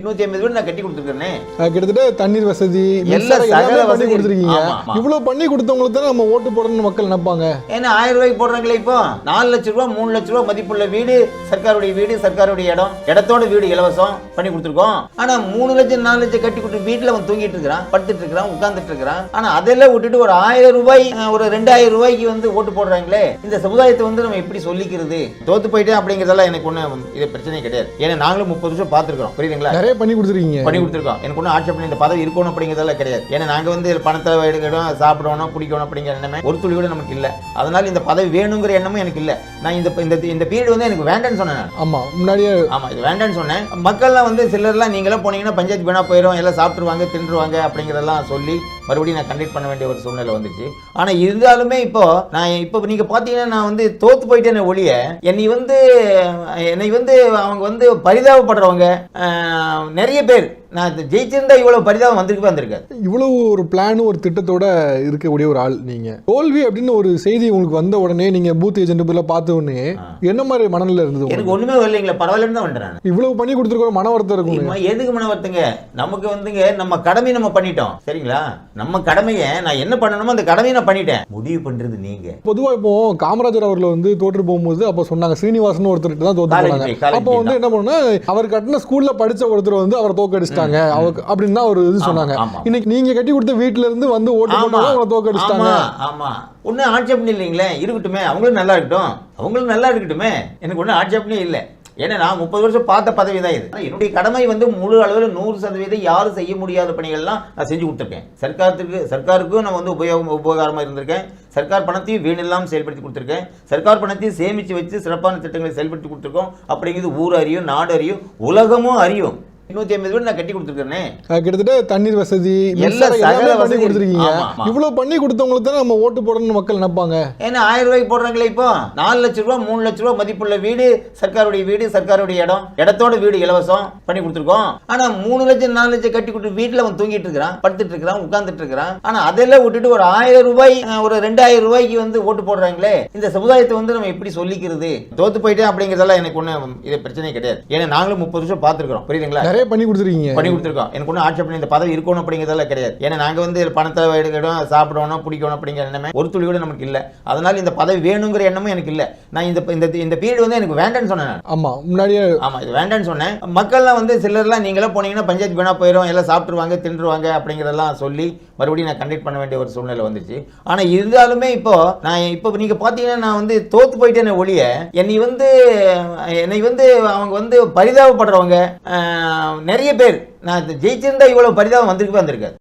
150 வீடு நான் கட்டி கொடுத்துருக்கேனே. கிட்டத்தட்ட தண்ணீர் வசதி எல்லாமே பண்ணி கொடுத்துருக்கீங்க. இவ்வளவு பண்ணி கொடுத்தவங்களுக்கு தான் நம்ம ஓட்டு போடணும்னு மக்கள் நினைப்பாங்க. ஏன்னா 1000 ரூபாய்க்கு போடுறாங்களே. இப்போ 4 லட்சம் ரூபாய் 3 லட்சம் ரூபாய் மதிப்புள்ள வீடு, சர்க்காருடைய வீடு, சர்க்காருடைய இடத்தோட வீடு இலவசம் பண்ணி கொடுத்துருக்கோம். ஆனா 3 லட்சம் 4 லட்சம் கட்டி கொடுத்து வீட்டுல அவன் தூங்கிட்டு இருக்கிறான், படுத்துட்டு இருக்கிறான், உட்கார்ந்துட்டு இருக்கிறான். ஆனா அதெல்லாம் விட்டுட்டு ஒரு 1000 ரூபாய் ஒரு 2000 ரூபாய்க்கு ஓட்டு போடுறாங்களே. இந்த சமுதாயத்தை நம்ம எப்படி சொல்லிக்கிறது? தோத்து போயிட்டேன் அப்படிங்கறதெல்லாம் எனக்கு ஒண்ணு இது பிரச்சனை கிடையாது. ஏன்னா நாங்களும் 30 வருஷம் பார்த்துருக்கோம். புரியுதுங்களா? நிறைய பண்ணி கொடுத்துருக்கீங்க. பண்ணி கொடுத்துருக்கோம். எனக்கு ஒன்றும் ஆட்சேபனை இந்த பதவி இருக்கணும் அப்படிங்கிறதெல்லாம் கிடையாது. ஏன்னா நாங்கள் பணத்தை எடுக்கணும், சாப்பிடணும், குடிக்கணும் அப்படிங்கிற எண்ணமே ஒரு துளி கூட நமக்கு இல்லை. அதனால இந்த பதவி வேணுங்கிற எண்ணமும் எனக்கு இல்லை. நான் இந்த பீரியட் எனக்கு வேண்டான்னு சொன்னேன். ஆமா, முன்னாடியே இது வேண்டான்னு சொன்னேன். மக்கள்லாம் சிலர்லாம் நீங்களாம் போனீங்கன்னா பஞ்சாயத்து வீணா போயிடும், எல்லாம் சாப்பிட்டுருவாங்க, தின்றுவாங்க அப்படிங்கிறதெல்லாம் சொல்லி மறுபடியும் நான் கண்டக்ட் பண்ண வேண்டிய ஒரு சூழ்நிலை வந்துச்சு. ஆனா இருந்தாலுமே இப்போ நீங்க பாத்தீங்கன்னா நான் தோத்து போயிட்டேன்னு ஒழிய என்னை அவங்க பரிதாபப்படுறவங்க நிறைய பேர். நான் ஜெயிச்சிருந்தா இவ்வளவு பரிதாபம் வந்திருக்காது. இவ்வளவு ஒரு பிளான், ஒரு திட்டத்தோட இருக்கக்கூடிய ஒரு ஆள் நீங்க. தோல்வி அப்படின்னு ஒரு செய்தி உங்களுக்கு வந்த உடனே நீங்க பூத் ஏஜென்ட் பார்த்த உடனே என்ன மாதிரி மனநிலை இருந்தது? எனக்கு ஒண்ணுமே வரலைங்களா, பரவாயில்லன்னு தான் வந்துட்டேன். இவ்வளவு பண்ணி கொடுத்துருக்கோம், மன வருத்தம் இருக்கும். எதுக்கு மன வருத்தங்க? நமக்கு நம்ம கடமை நம்ம பண்ணிட்டோம். சரிங்களா? நம்ம கடமையை நான் என்ன பண்ணணுமோ அந்த கடமையை நான் பண்ணிட்டேன். முடிவு பண்றது நீங்க. பொதுவா இப்போ காமராஜர் அவர்கள் தோற்று போகும்போது அப்ப சொன்னாங்க ஸ்ரீனிவாசன் ஒருத்தர் தான் தோத்து போனாங்க. அப்போ என்ன பண்ணா, அவர் கட்டின ஸ்கூல்ல படிச்ச ஒருத்தர் அவர் தோக்கடிச்சு அப்படின்னு தான் ஒரு இது சொன்னாங்க. இன்னைக்கு நீங்க கட்டி கொடுத்த வீட்டுல இருந்து ஓட்டு போட்டாங்க, அவங்க தோக்கடிச்சிட்டாங்க. ஆமா, ஒன்னும் ஆட்சேபனை இல்லைங்களே. இருக்கட்டுமே, அவங்களும் நல்லா இருக்கட்டுமே. எனக்கு ஒன்னும் ஆட்சேபனையே இல்லை. ஏன்னா நான் 30 வருஷம் பார்த்த பதவி தான் இது. என்னுடைய கடமை முழு அளவில் 100% யாரும் செய்ய முடியாத பணிகள்லாம் நான் செஞ்சு கொடுத்துருக்கேன். சர்க்காருக்கும் நான் உபகாரமாக இருந்திருக்கேன். சர்க்கார் பணத்தையும் வீணெல்லாம் செயல்படுத்தி கொடுத்துருக்கேன். சர்க்கார் பணத்தையும் சேமித்து வச்சு சிறப்பான திட்டங்களை செயல்படுத்தி கொடுத்துருக்கோம். அப்படிங்கிறது ஊர் அறியும், நாடு அறியும், உலகமும் அறியும். 150 வீடு நான் கட்டி கொடுத்துருக்கேனே. கிட்டத்தட்ட தண்ணீர் வசதி எல்லாமே பண்ணி கொடுத்துருக்கீங்க. இவ்வளவு பண்ணி கொடுத்தவங்களுக்கு தான் நம்ம ஓட்டு போடணும்னு மக்கள் நினைப்பாங்க. ஏன்னா 1000 ரூபாய்க்கு போடுறாங்களே. இப்போ 4 லட்சம் ரூபாய் 3 லட்சம் ரூபாய் மதிப்புள்ள வீடு, சர்க்காருடைய வீடு, சர்க்காருடைய இடத்தோட வீடு இலவசம் பண்ணி கொடுத்துருக்கோம். ஆனா 3 லட்சம் 4 லட்சம் கட்டி கொடுத்து வீட்டுல அவன் தூங்கிட்டு இருக்கிறான், படுத்துட்டு இருக்கிறான், உட்கார்ந்துட்டு இருக்கிறான். ஆனா அதெல்லாம் விட்டுட்டு ஒரு 1000 ரூபாய் ஒரு 2000 ரூபாய்க்கு ஓட்டு போடுறாங்களே. இந்த சமுதாயத்தை நம்ம எப்படி சொல்லிக்கிறது? தோத்து போயிட்டேன் அப்படிங்கறதெல்லாம் எனக்கு ஒண்ணு இது பிரச்சனை கிடையாது. ஏன்னா நாங்களும் 30 வருஷம் பார்த்துருக்கோம். புரியுதுங்களா? பண்ணி கொடுத்துருக்கோம். எனக்கு ஒன்றும் ஆட்சேபனை இந்த பதவி இருக்கணும் அப்படிங்கிறதெல்லாம் கிடையாது. ஏன்னா நாங்க பணத்தை எடுக்கணும், சாப்பிடணும், குடிக்கணும் அப்படிங்கிற எண்ணமே ஒரு துளி கூட நமக்கு இல்லை. அதனால இந்த பதவி வேணுங்கிற எண்ணமும் எனக்கு இல்லை. நான் இந்த பீரியட் எனக்கு வேண்டான்னு சொன்னேன். ஆமா, முன்னாடியே இது வேண்டான்னு சொன்னேன். மக்கள்லாம் சிலர்லாம் நீங்களாம் போனீங்கன்னா பஞ்சாயத்து வீணா போயிடும், எல்லாம் சாப்பிட்டுருவாங்க, தின்றுவாங்க அப்படிங்கிறதெல்லாம் சொல்லி மறுபடியும் நான் கண்டக்ட் பண்ண வேண்டிய ஒரு சூழ்நிலை வந்துச்சு. ஆனா இருந்தாலுமே இப்போ நீங்க பாத்தீங்கன்னா நான் தோத்து போயிட்டேன்னு ஒழிய என்னை அவங்க பரிதாபப்படுறவங்க நிறைய பேர். நான் ஜெயிச்சிருந்தா இவ்வளவு பரிதாபம் வந்திருக்காது.